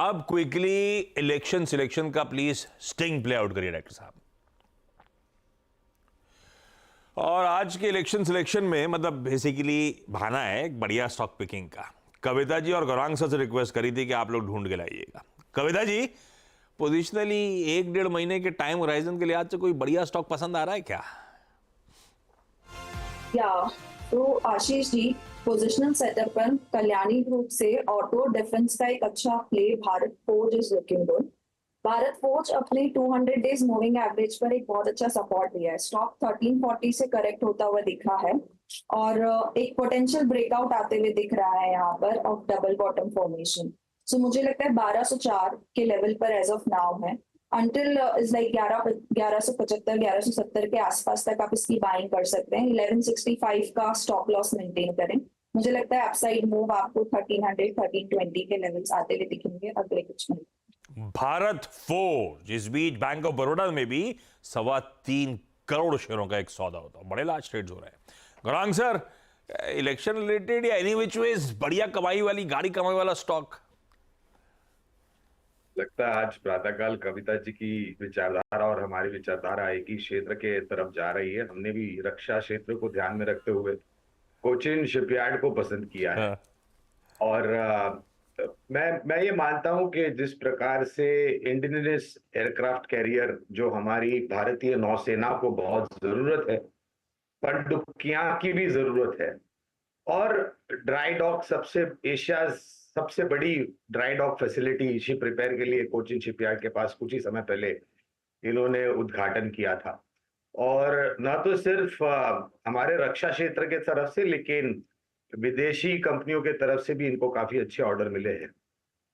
अब quickly election selection का please sting play out करिए डायरेक्टर साहब। और आज के इलेक्शन सिलेक्शन में मतलब बेसिकली बहाना है एक बढ़िया स्टॉक पिकिंग का। कविता जी और गौरांग सर से रिक्वेस्ट करी थी कि आप लोग ढूंढ के लाइएगा। कविता जी, पोजिशनली 1-1.5 महीने के टाइम होराइजन के लिहाज से कोई बढ़िया स्टॉक पसंद आ रहा है क्या? या तो आशीष जी, पोजिशनल सेटअप पर कल्याणी ग्रुप से ऑटो डिफेंस का एक अच्छा play Bharat forge is looking good. Bharat forge अपने 200 डेज मूविंग एवरेज पर एक बहुत अच्छा सपोर्ट दिया है। स्टॉक 1340 से करेक्ट होता हुआ दिखा है और एक पोटेंशियल ब्रेकआउट आते हुए दिख रहा है यहाँ पर ऑफ डबल बॉटम फॉर्मेशन। सो मुझे लगता है 1204 के लेवल पर एज ऑफ नाउ है। अंटिल इज लाइक 1175 1170 के आसपास तक आप इसकी बाइंग कर सकते हैं। 1165 का स्टॉप लॉस मेंटेन करें। मुझे लगता है अपसाइड मूव आपको 1300 1320 के लेवल्स आते हुए दिखेंगे अगले कुछ महीने। भारत फोर्ज इस बीच बैंक ऑफ बड़ौदा में भी 3.25 करोड़ शेयरों का एक सौदा होता है। बड़े लार्ज ट्रेड्स हो रहे हैं। गौरांग सर, इलेक्शन रिलेटेड या एनी विच वेज बढ़िया कमाई वाली गाड़ी कमाई वाला स्टॉक? लगता है आज प्रातःकाल कविता जी की विचारधारा और हमारी विचारधारा एक ही क्षेत्र के तरफ जा रही है। हमने भी रक्षा क्षेत्र को ध्यान में रखते हुए कोचिन शिपयार्ड को पसंद किया है। और मैं ये मानता हूं कि जिस प्रकार से इंडिजिनस एयरक्राफ्ट कैरियर जो हमारी भारतीय नौसेना को बहुत जरूरत है, पनडुब्बियां की भी जरूरत है, और ड्राई डॉक एशिया सबसे बड़ी dry dock facility ship repair के लिए कोचिन शिपयार्ड के पास कुछ ही समय पहले इन्होंने उद्घाटन किया था। और न तो सिर्फ हमारे रक्षा क्षेत्र के तरफ से, लेकिन विदेशी कंपनियों के तरफ से भी इनको काफी अच्छे ऑर्डर मिले हैं।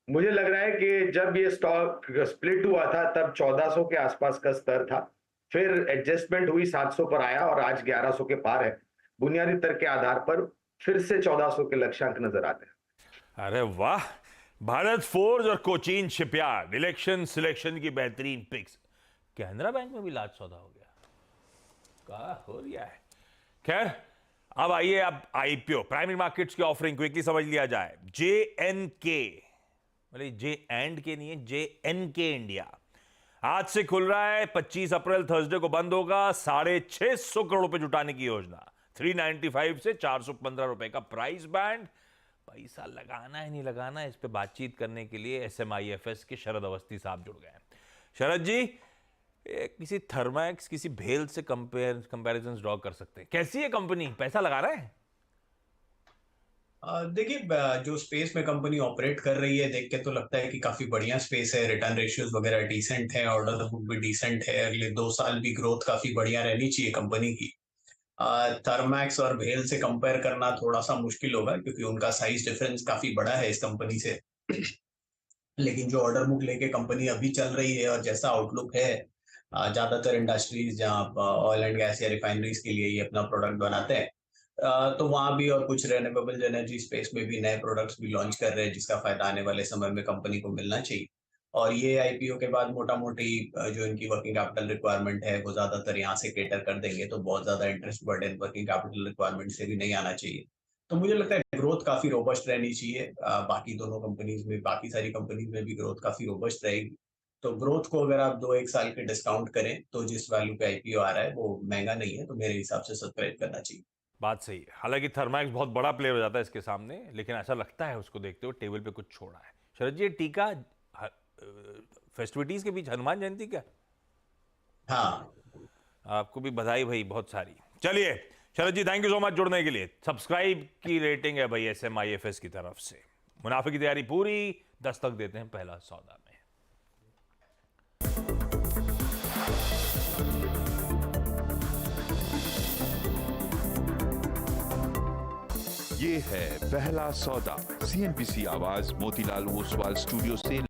मुझे लग रहा है कि जब ये स्टॉक स्प्लिट हुआ था तब 1400 के आसपास का स्तर था, फिर एडजस्टमेंट हुई 700 पर आया और आज 1100 के पार है। बुनियादी तर्क के आधार पर फिर से 1400 के लक्ष्यांक नजर आते हैं। अरे वाह, भारत फोर्ज और कोचीन शिपयार्ड इलेक्शन सिलेक्शन की बेहतरीन पिक्स। कैनरा बैंक में भी लार्ज सौदा हो गया, क्या हो रहा है? खैर, अब आइए अब आईपीओ प्राइमरी मार्केट्स की ऑफरिंग क्विकली समझ लिया जाए। JNK, मतलब जे एंड के नहीं है, JNK इंडिया आज से खुल रहा है। 25 अप्रैल थर्सडे को बंद होगा। 650 करोड़ रुपए जुटाने की योजना। 395 से 415 रुपए का प्राइस बैंड। पैसा लगाना है नहीं लगाना है, इस पे बातचीत करने के लिए SMIFS के शरद अवस्थी साहब जुड़ गए हैं। शरद जी, किसी थर्मैक्स किसी भेल से कंपैरिजन ड्रॉ कर सकते हैं? कैसी है कंपनी, पैसा लगा रहे हैं? देखिए, जो स्पेस में कंपनी ऑपरेट कर रही है देख के तो लगता है कि काफी बढ़िया स्पेस है। रिटर्न रेशियोज वगैरह डिसेंट है, ऑर्डर बुक भी डिसेंट है। अगले 2 साल भी ग्रोथ काफी बढ़िया रहनी चाहिए कंपनी की। थर्मैक्स और भेल से कंपेयर करना थोड़ा सा मुश्किल होगा क्योंकि उनका साइज डिफरेंस काफी बड़ा है इस कंपनी से। लेकिन जो ऑर्डर बुक लेके कंपनी अभी चल रही है और जैसा आउटलुक है, ज्यादातर इंडस्ट्रीज जहाँ ऑयल एंड गैस या रिफाइनरीज के लिए ये अपना प्रोडक्ट बनाते हैं, तो वहां भी और कुछ रिन्यूएबल एनर्जी स्पेस में भी नए प्रोडक्ट्स भी लॉन्च कर रहे हैं जिसका फायदा आने वाले समय में कंपनी को मिलना चाहिए। और ये आईपीओ के बाद मोटा मोटी जो इनकी वर्किंग कैपिटल रिक्वायरमेंट है वो ज्यादातर यहाँ से केटर कर देंगे, तो बहुत ज्यादा interest burden working capital requirement से भी नहीं आना चाहिए। तो मुझे लगता है ग्रोथ काफी रोबस्ट रहनी चाहिए। बाकी दोनों कंपनीज में, बाकी सारी कंपनीज में भी ग्रोथ काफी रोबस्ट रहेगी। तो ग्रोथ को अगर आप 2-1 साल के डिस्काउंट करें तो जिस वैल्यू पे आईपीओ आ रहा है वो महंगा नहीं है, तो मेरे हिसाब से सब्सक्राइब करना चाहिए। बात सही है। हालांकि थर्मैक्स बहुत बड़ा प्लेयर हो जाता है इसके सामने, लेकिन ऐसा लगता है उसको देखते हुए टेबल पे कुछ छोड़ा है। शरद जी, टीका फेस्टिविटीज के बीच हनुमान जयंती क्या? हाँ, आपको भी बधाई भाई, बहुत सारी। चलिए शरद जी, थैंक यू सो मच जुड़ने के लिए। सब्सक्राइब की रेटिंग है भाई SMIFS की तरफ से। मुनाफे की तैयारी पूरी, दस्तक देते हैं पहला सौदा में। ये है पहला सौदा। CNBC आवाज मोतीलाल ओसवाल स्टूडियो से